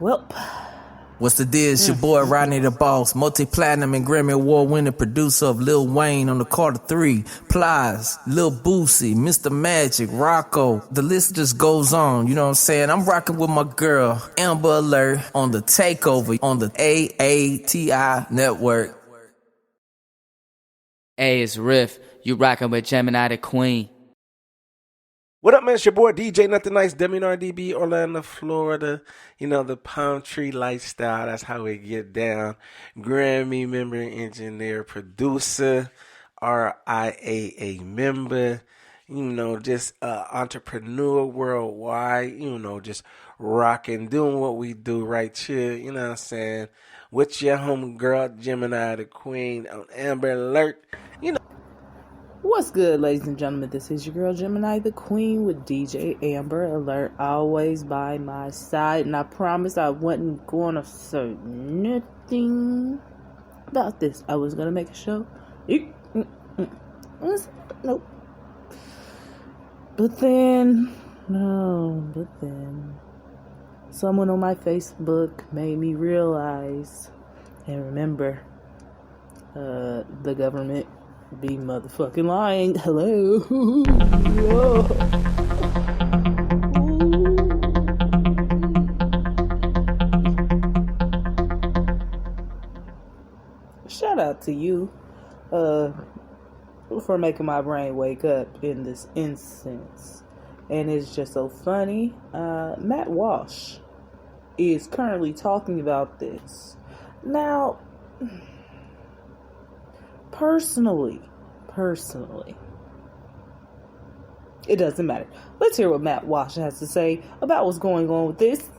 Welp. What's the deal? It's your boy Rodney the Boss, multi-platinum and Grammy Award-winning producer of Lil Wayne on the Carter 3, Plies, Lil Boosie, Mr. Magic, Rocco. The list just goes on, you know what I'm saying? I'm rocking with my girl, Amber Alert, on the Takeover on the AATI network. Hey, it's Riff. You rocking with Gemini the Queen. What up, man? It's your boy DJ Nothing Nice, WNRDB, Orlando, Florida. You know, the palm tree lifestyle, that's how we get down. Grammy member, engineer, producer, RIAA member, you know, just entrepreneur worldwide, you know, just rocking, doing what we do right here, you know what I'm saying? With your homegirl, Gemini the Queen, on Amber Alert, you know. What's good, ladies and gentlemen? This is your girl Gemini the Queen with DJ Amber Alert, always by my side. And I promise I wasn't going to say nothing about this. I was going to make a show. Nope. But then, someone on my Facebook made me realize and remember the government be motherfucking lying. Hello. Shout out to you for making my brain wake up in this instance. And it's just so funny. Matt Walsh is currently talking about this. Now, Personally, it doesn't matter. Let's hear what Matt Walsh has to say about what's going on with this.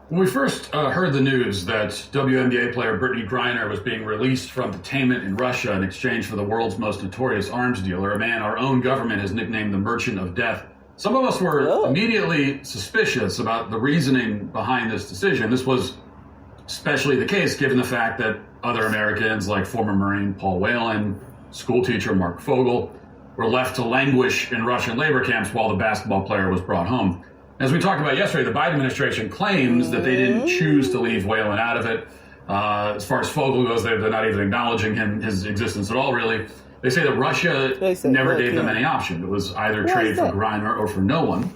When we first heard the news that WNBA player Brittney Griner was being released from detainment in Russia in exchange for the world's most notorious arms dealer, a man our own government has nicknamed the Merchant of Death, some of us were immediately suspicious about the reasoning behind this decision. This was especially the case given the fact that other Americans like former Marine Paul Whelan, schoolteacher Mark Fogel, were left to languish in Russian labor camps while the basketball player was brought home. As we talked about yesterday, the Biden administration claims that they didn't choose to leave Whelan out of it. As far as Fogel goes, they're not even acknowledging his existence at all, really. They say that Russia never gave them any option. It was either trade for Griner or for no one.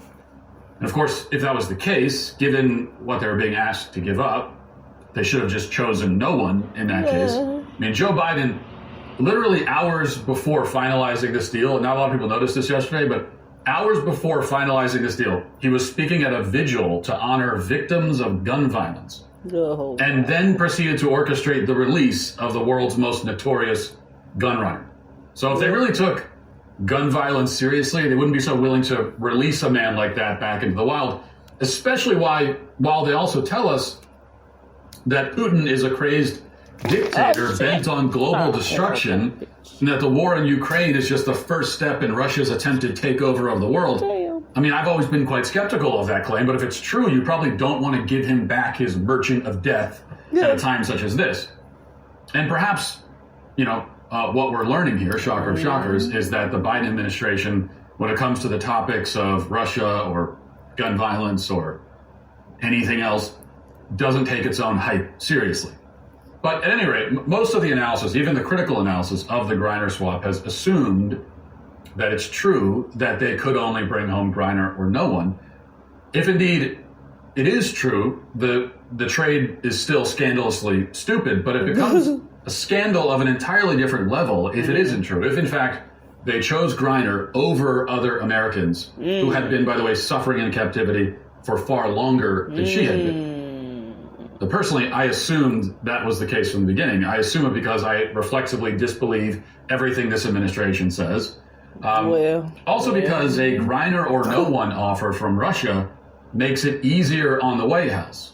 And of course, if that was the case, given what they were being asked to give up, they should have just chosen no one in that case. I mean, Joe Biden, literally hours before finalizing this deal, and not a lot of people noticed this yesterday, but hours before finalizing this deal, he was speaking at a vigil to honor victims of gun violence. And then proceeded to orchestrate the release of the world's most notorious gun runner. So if they really took gun violence seriously, they wouldn't be so willing to release a man like that back into the wild, especially while they also tell us that Putin is a crazy dictator bent on global destruction, and that the war in Ukraine is just the first step in Russia's attempted takeover of the world. I mean, I've always been quite skeptical of that claim, but if it's true, you probably don't want to give him back his Merchant of Death at a time such as this. And perhaps, what we're learning here, shocker of shockers, is that the Biden administration, when it comes to the topics of Russia or gun violence or anything else, doesn't take its own hype seriously. But at any rate, most of the analysis, even the critical analysis of the Griner swap, has assumed that it's true that they could only bring home Griner or no one. If indeed it is true, the trade is still scandalously stupid, but it becomes a scandal of an entirely different level if it isn't true. If in fact they chose Griner over other Americans who had been, by the way, suffering in captivity for far longer than she had been. But personally, I assumed that was the case from the beginning. I assume it because I reflexively disbelieve everything this administration says. Also because a Griner or no one offer from Russia makes it easier on the White House.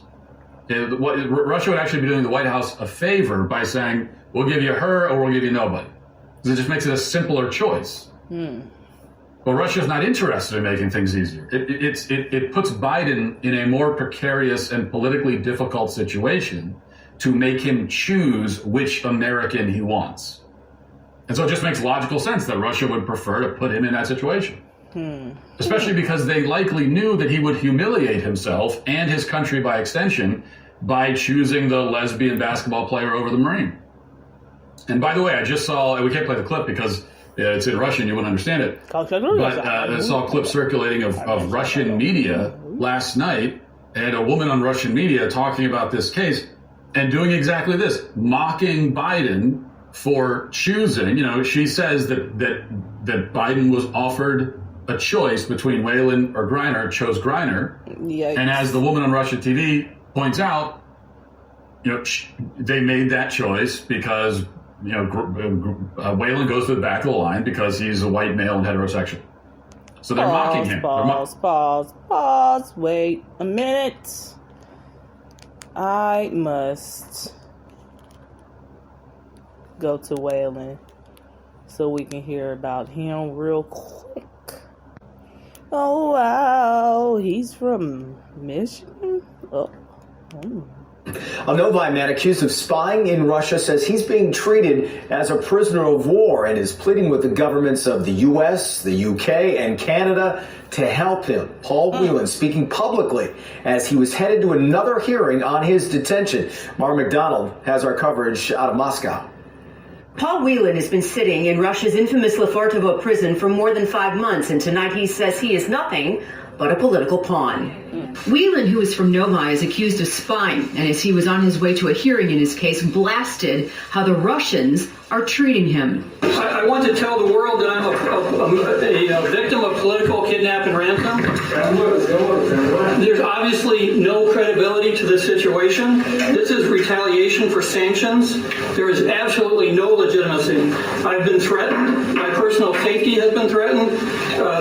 Russia would actually be doing the White House a favor by saying, we'll give you her or we'll give you nobody. Because it just makes it a simpler choice. But Russia's not interested in making things easier. It puts Biden in a more precarious and politically difficult situation to make him choose which American he wants. And so it just makes logical sense that Russia would prefer to put him in that situation. Especially because they likely knew that he would humiliate himself and his country by extension by choosing the lesbian basketball player over the Marine. And by the way, I just saw, we can't play the clip because it's in Russian, you wouldn't understand it. But I saw a clip circulating of Russian media last night, and a woman on Russian media talking about this case and doing exactly this, mocking Biden for choosing. She says that Biden was offered a choice between Whalen or Griner, chose Griner. Yikes. And as the woman on Russian TV points out, they made that choice because Whalen goes to the back of the line because he's a white male and heterosexual. So they're mocking him. Pause. Wait a minute. I must go to Whalen so we can hear about him real quick. Oh, wow. He's from Michigan? A Novi man accused of spying in Russia says he's being treated as a prisoner of war and is pleading with the governments of the U.S., the U.K., and Canada to help him. Paul Whelan speaking publicly as he was headed to another hearing on his detention. Mara McDonald has our coverage out of Moscow. Paul Whelan has been sitting in Russia's infamous Lefortovo prison for more than 5 months, and tonight he says he is nothing but a political pawn. Whelan, who is from Novi, is accused of spying, and as he was on his way to a hearing in his case, blasted how the Russians are treating him. I want to tell the world that I'm a victim of political kidnap and ransom. There's obviously no credibility to this situation. This is retaliation for sanctions. There is absolutely no legitimacy. I've been threatened. My personal safety has been threatened.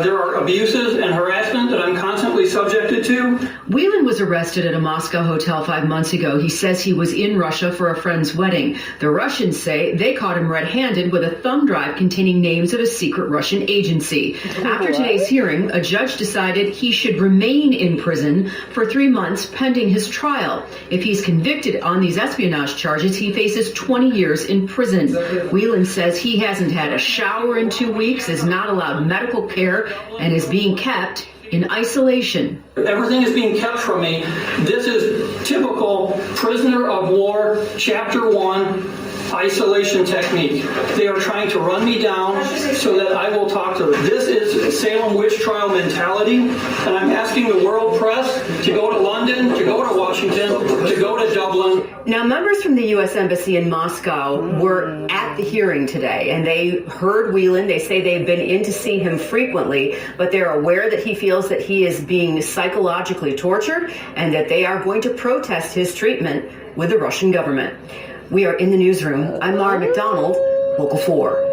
There are abuses and harassment that I'm constantly subjected to. Whelan was arrested at a Moscow hotel 5 months ago. He says he was in Russia for a friend's wedding. The Russians say they caught him red-handed with a thumb drive containing names of a secret Russian agency. After today's hearing, a judge decided he should remain in prison for 3 months pending his trial. If he's convicted on these espionage charges, he faces 20 years in prison. Whelan says he hasn't had a shower in 2 weeks, is not allowed medical care, and is being kept in isolation. Everything is being kept from me. This is typical prisoner of war, chapter 1, isolation technique. They are trying to run me down so that I will talk to them. This is Salem witch trial mentality, and I'm asking the world press to go to London, to go to Washington, to go to Dublin. Now, members from the U.S. Embassy in Moscow were at the hearing today, and they heard Whelan. They say they've been in to see him frequently, but they're aware that he feels that he is being psychologically tortured and that they are going to protest his treatment with the Russian government. We are in the newsroom. I'm Mara McDonald, Local 4.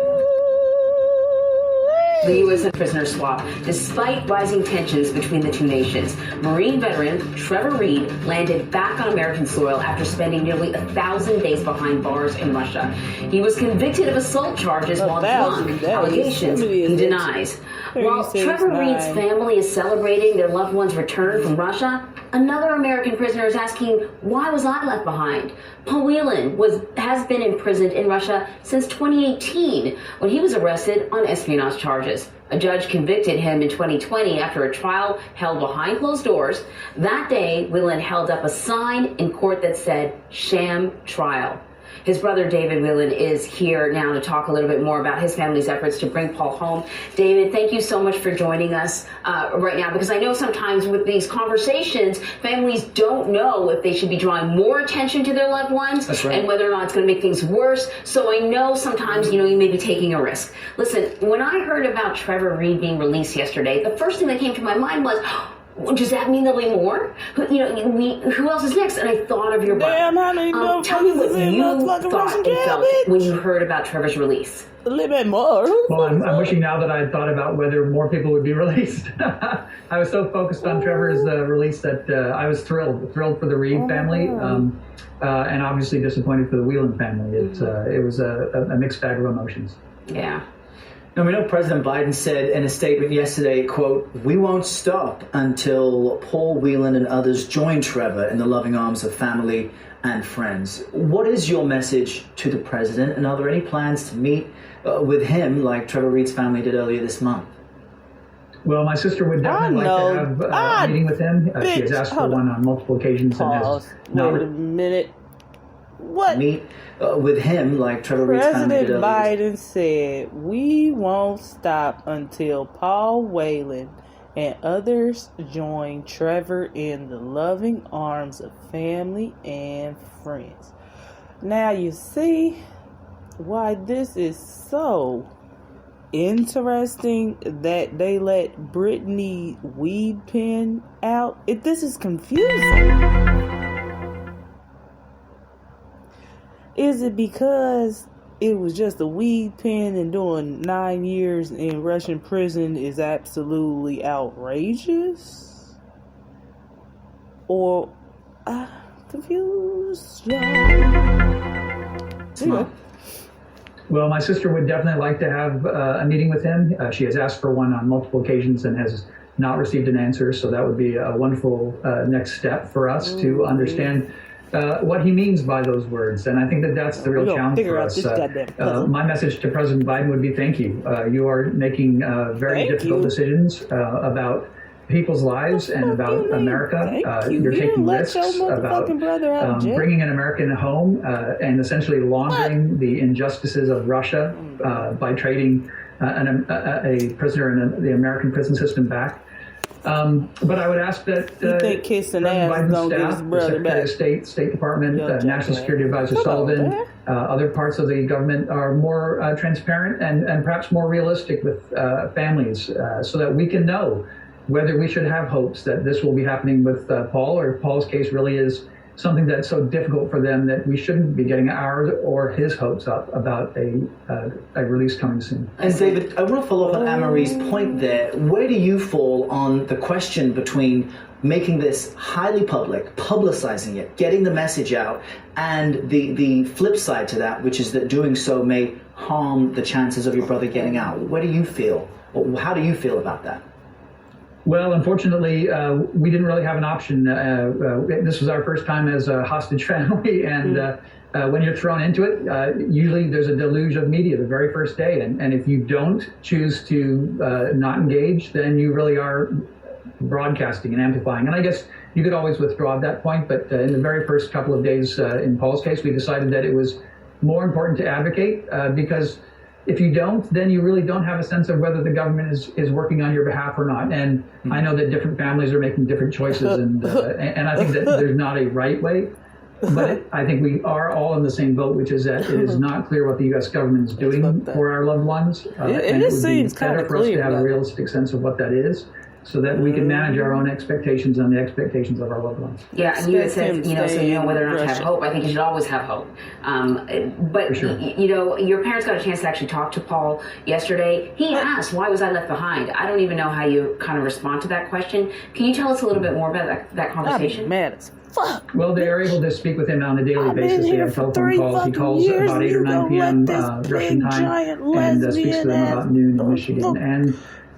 The U.S. prisoner swap, despite rising tensions between the two nations. Marine veteran Trevor Reed landed back on American soil after spending nearly 1,000 days behind bars in Russia. He was convicted of assault charges while drunk, allegations he denies. While Trevor Reed's family is celebrating their loved one's return from Russia, another American prisoner is asking, why was I left behind? Paul Whelan has been imprisoned in Russia since 2018 when he was arrested on espionage charges. A judge convicted him in 2020 after a trial held behind closed doors. That day, Whelan held up a sign in court that said, "Sham Trial." His brother, David Whelan, is here now to talk a little bit more about his family's efforts to bring Paul home. David, thank you so much for joining us right now, because I know sometimes with these conversations, families don't know if they should be drawing more attention to their loved ones. That's right. And whether or not it's going to make things worse. So I know sometimes, you may be taking a risk. Listen, when I heard about Trevor Reed being released yesterday, the first thing that came to my mind was, does that mean there'll be more? Who else is next? And I thought of your brother. Damn, how many tell me what you thought and felt when you heard about Trevor's release. A little bit more. Well, I'm wishing now that I had thought about whether more people would be released. I was so focused on Trevor's release that I was thrilled for the Reed family, and obviously disappointed for the Whelan family. It was a mixed bag of emotions. Yeah. Now, we know President Biden said in a statement yesterday, quote, "We won't stop until Paul Whelan and others join Trevor in the loving arms of family and friends." What is your message to the president, and are there any plans to meet with him like Trevor Reed's family did earlier this month? Well, my sister would definitely like to have a meeting with him. She has asked for one on multiple occasions and has not. Wait a minute. What? Meet with him, like Trevor Reed's President Biden said, we won't stop until Paul Whelan and others join Trevor in the loving arms of family and friends. Now you see why this is so interesting that they let Brittney weed pen out. This is confusing. Is it because it was just a weed pen and doing 9 years in Russian prison is absolutely outrageous? Or confused? Anyway. Well, my sister would definitely like to have a meeting with him. She has asked for one on multiple occasions and has not received an answer. So that would be a wonderful next step for us to understand what he means by those words. And I think that that's the real challenge for us. My message to President Biden would be thank you. You are making very difficult decisions about people's lives and about America. You're taking risks about bringing an American home and essentially laundering the injustices of Russia by trading a prisoner in the American prison system back. But I would ask that President Biden's staff, the Secretary of State Department, National Security Advisor Sullivan, other parts of the government are more transparent and perhaps more realistic with families so that we can know whether we should have hopes that this will be happening with Paul, or if Paul's case really is something that's so difficult for them that we shouldn't be getting ours or his hopes up about a release coming soon. And David, I want to follow up on Anne-Marie's point there. Where do you fall on the question between making this highly public, publicizing it, getting the message out, and the flip side to that, which is that doing so may harm the chances of your brother getting out? Where do you feel, or how do you feel about that? Well, unfortunately, we didn't really have an option. This was our first time as a hostage family, and when you're thrown into it, usually there's a deluge of media the very first day, and if you don't choose to not engage, then you really are broadcasting and amplifying. And I guess you could always withdraw at that point, but in the very first couple of days in Paul's case, we decided that it was more important to advocate because if you don't, then you really don't have a sense of whether the government is working on your behalf or not. And I know that different families are making different choices, and I think that there's not a right way. But I think we are all in the same boat, which is that it is not clear what the U.S. government is doing for our loved ones. And it would be better for us to have a realistic sense of what that is, so that we can manage our own expectations and the expectations of our loved ones. Yeah, and you had said, so you know whether or not to have hope. I think you should always have hope. But, sure. Your parents got a chance to actually talk to Paul yesterday. He asked, why was I left behind? I don't even know how you kind of respond to that question. Can you tell us a little bit more about that conversation? I'm mad as fuck. Well, they are able to speak with him on a daily basis. They have telephone calls. He calls about 8 or 9 p.m. Russian time and speaks to them about noon in Michigan. And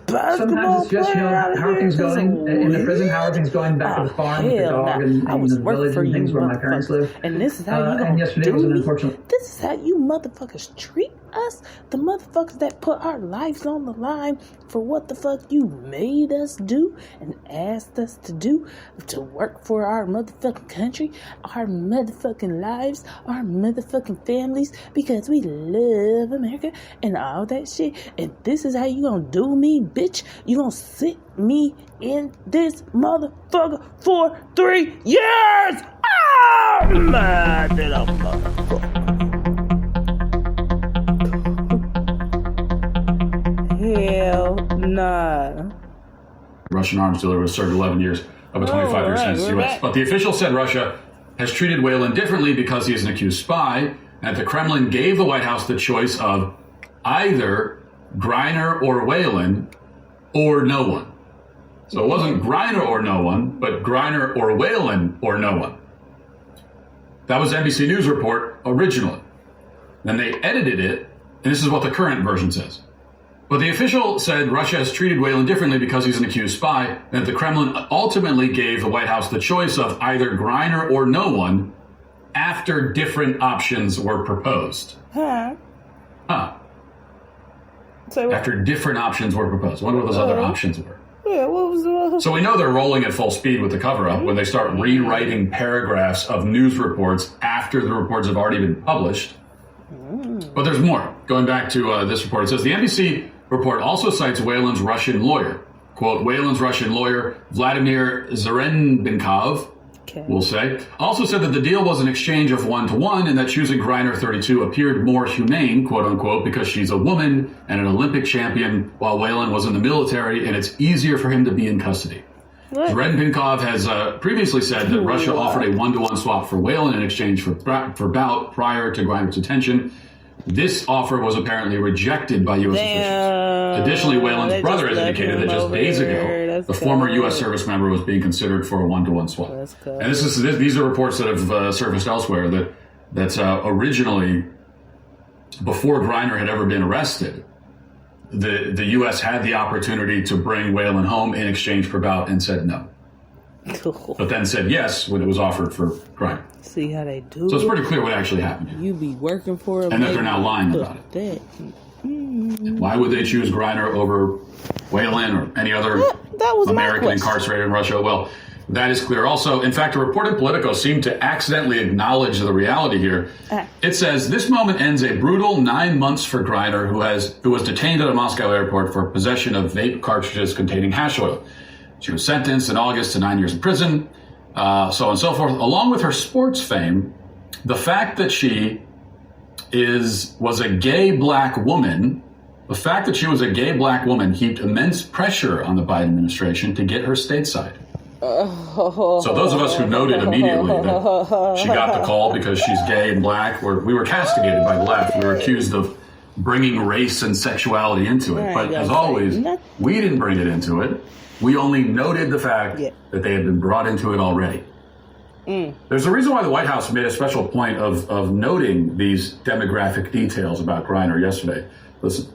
sometimes it's just, how are things going in the prison? How are things going back to the farm with the dog and the village and things where my parents live? And this is how you and yesterday was an unfortunate. This is how you motherfuckers treat us? The motherfuckers that put our lives on the line for what the fuck you made us do and asked us to do, to work for our motherfucking country, our motherfucking lives, our motherfucking families, because we love America and all that shit. And this is how you gonna do me, bitch? You gonna sit me in this motherfucker for 3 years? I'm mad at a motherfucker. Hell nah. Russian arms dealer was served 11 years of a 25-year sentence in the U.S. But the official said Russia has treated Whelan differently because he is an accused spy, and the Kremlin gave the White House the choice of either Griner or Whelan or no one. So it wasn't Griner or no one, but Griner or Whelan or no one. That was NBC News report originally. Then they edited it, and this is what the current version says. But the official said Russia has treated Whelan differently because he's an accused spy, and the Kremlin ultimately gave the White House the choice of either Griner or no one after different options were proposed. Huh. after different options were proposed. I wonder what those other options were. Yeah, what was the... So we know they're rolling at full speed with the cover-up when they start rewriting paragraphs of news reports after the reports have already been published. But there's more. Going back to this report, it says the NBC report also cites Whelan's Russian lawyer. Quote, Whelan's Russian lawyer, Vladimir Zerenbenkov, we'll say, also said that the deal was an exchange of 1-to-1 and that choosing Griner 32 appeared more humane, quote unquote, because she's a woman and an Olympic champion while Whelan was in the military and it's easier for him to be in custody. Zerenbenkov has previously said that Russia offered a 1-to-1 swap for Whelan in exchange for bout prior to Griner's detention. This offer was apparently rejected by U.S. officials. Additionally, Whelan's brother has indicated that just days ago, the former U.S. service member was being considered for a 1-to-1 swap. And these are reports that have surfaced elsewhere that originally, before Griner had ever been arrested, the U.S. had the opportunity to bring Whelan home in exchange for bout and said no. But then said yes when it was offered for Griner. See how they do. So it's pretty clear what actually happened. You be working for it. And that they're now lying about it. Why would they choose Griner over Whelan or any other American incarcerated in Russia? Well, that is clear. Also, in fact, a report in Politico seemed to accidentally acknowledge the reality here. It says, this moment ends a brutal 9 months for Griner, who was detained at a Moscow airport for possession of vape cartridges containing hash oil. She was sentenced in August to 9 years in prison, so on and so forth. Along with her sports fame, the fact that she was a gay black woman, heaped immense pressure on the Biden administration to get her stateside. So those of us who noted immediately that she got the call because she's gay and black, we were castigated by the left. We were accused of bringing race and sexuality into it. But as always, we didn't bring it into it. We only noted the fact that they had been brought into it already. There's a reason why the White House made a special point of noting these demographic details about Griner yesterday. Listen.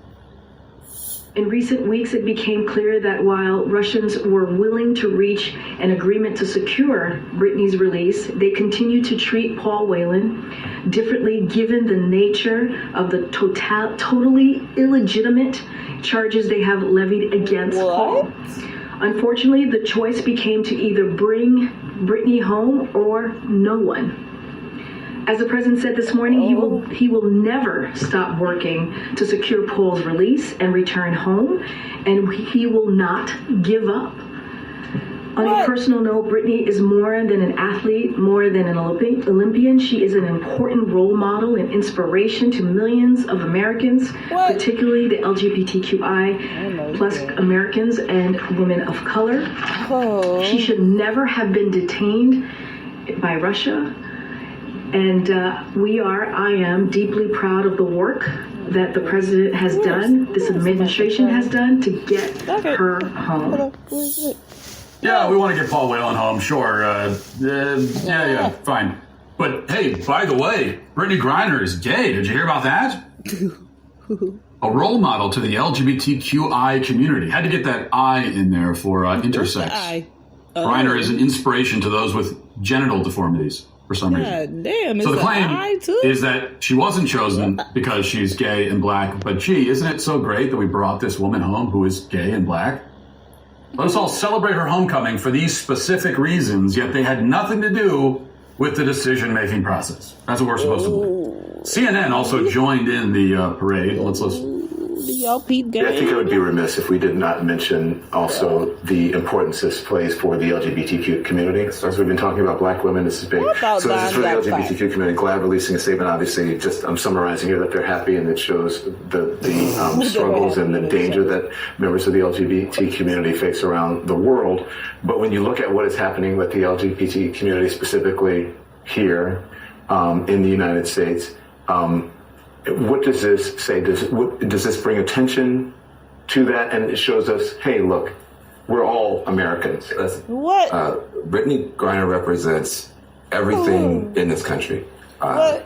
In recent weeks, it became clear that while Russians were willing to reach an agreement to secure Brittney's release, they continued to treat Paul Whelan differently given the nature of the totally illegitimate charges they have levied against Paul. Unfortunately, the choice became to either bring Brittney home or no one. As the president said this morning, he will never stop working to secure Paul's release and return home, and he will not give up. On a personal note, Brittney is more than an athlete, more than an Olympian. She is an important role model and inspiration to millions of Americans, particularly the LGBTQI plus Americans and women of color. She should never have been detained by Russia. And I am deeply proud of the work that the president has done, this administration has done to get her home. Yeah, we want to get Paul Whelan home, sure. Yeah, fine. But hey, by the way, Brittney Griner is gay. Did you hear about that? A role model to the LGBTQI community. Had to get that I in there for intersex. Griner is an inspiration to those with genital deformities for some reason. Damn, so the claim is that she wasn't chosen because she's gay and black, but gee, isn't it so great that we brought this woman home who is gay and black? Let us all celebrate her homecoming for these specific reasons, yet they had nothing to do with the decision-making process. That's what we're supposed to believe. CNN also joined in the parade. Let's listen. Y'all peep game. Yeah, I think it would be remiss if we did not mention also the importance this plays for the LGBTQ community. So as we've been talking about black women, this is big. So this is for the LGBTQ community. Glad releasing a statement. Obviously, just I'm summarizing here that they're happy, and it shows the struggles and the danger that members of the LGBT community face around the world. But when you look at what is happening with the LGBT community, specifically here in the United States, what does this say? Does this bring attention to that? And it shows us, hey, look, we're all Americans. What? Brittney Griner represents everything in this country.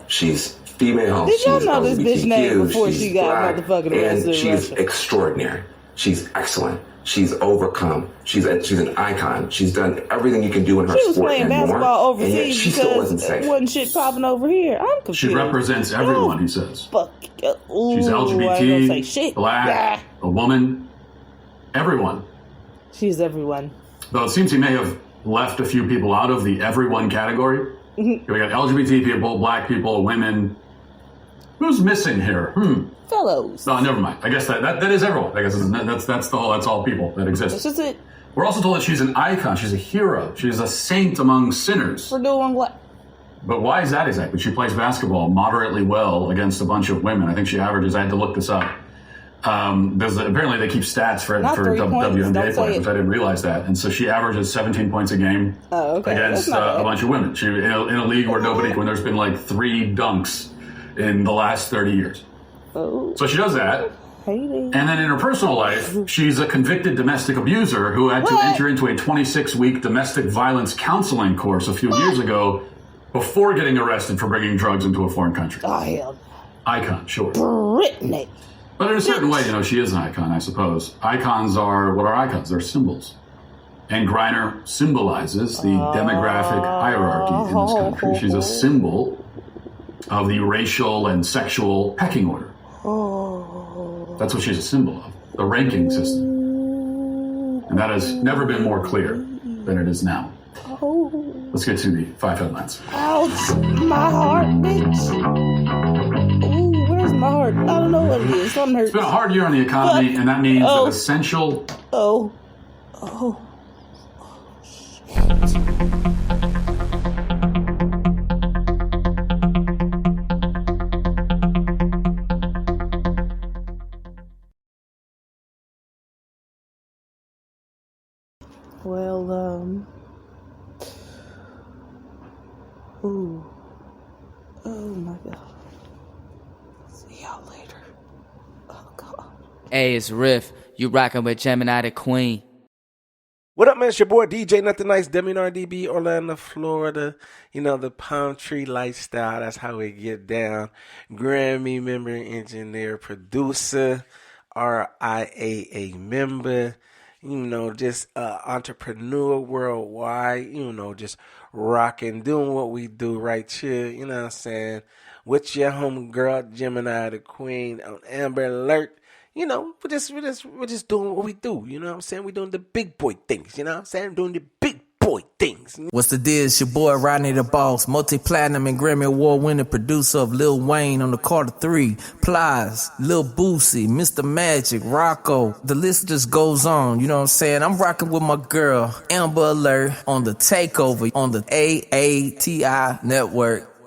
She's female. Did y'all know this bitch name before she got motherfucking arrested and in she's Russia? Extraordinary. She's excellent. She's overcome. She's an icon. She's done everything you can do in her She was sport playing and basketball more, overseas and yet she still wasn't because safe. wasn't shit popping over here. I'm confused. She represents everyone, he says. Fuck. Ooh, She's I ain't gonna say LGBT, shit. black, a woman, everyone. She's everyone. Though it seems he may have left a few people out of the everyone category. We got LGBT people, black people, women. Who's missing here? Fellows. No, never mind. I guess that is everyone. I guess that's all people that exist. That's just it. We're also told that she's an icon. She's a hero. She's a saint among sinners. For doing what? But why is that exactly? She plays basketball moderately well against a bunch of women. I think she averages, I had to look this up. Apparently they keep stats for WNBA players, which I didn't realize that. And so she averages 17 points a game against a bunch of women. She in a league where when there's been like 3 dunks in the last 30 years. Oh. So she does that. And then in her personal life, she's a convicted domestic abuser who had to enter into a 26-week domestic violence counseling course a few years ago before getting arrested for bringing drugs into a foreign country. Oh, hell. Icon, sure. Brittney. But in a certain way, she is an icon, I suppose. Icons are, what are icons? They're symbols. And Griner symbolizes the demographic hierarchy in this country. She's a symbol of the racial and sexual pecking order. That's what she's a symbol of, the ranking system. And that has never been more clear than it is now. Let's get to the 5 headlines. Ouch, my heart, bitch. Ooh, where's my heart? I don't know what it is. Something hurts. It's been a hard year on the economy, and that means that essential... Well, ooh. Oh my God. See y'all later. Oh God. Hey, it's Riff. You rockin' with Gemini the Queen. What up, man? It's your boy DJ Nothing Nice, WNRDB, Orlando, Florida. The palm tree lifestyle. That's how we get down. Grammy member, engineer, producer, RIAA member. Just entrepreneur worldwide, just rocking, doing what we do right here, you know what I'm saying, with your homegirl, Gemini the Queen, on Amber Alert. We're just doing what we do, you know what I'm saying? We're doing the big boy things, you know what I'm saying? Doing the big boy things. What's the deal? It's your boy Rodney the Boss, multi-platinum and Grammy Award-winning producer of Lil Wayne on the Carter 3, Plies, Lil Boosie, Mr. Magic, Rocco. The list just goes on, you know what I'm saying? I'm rocking with my girl, Amber Alert, on the Takeover on the AATI network.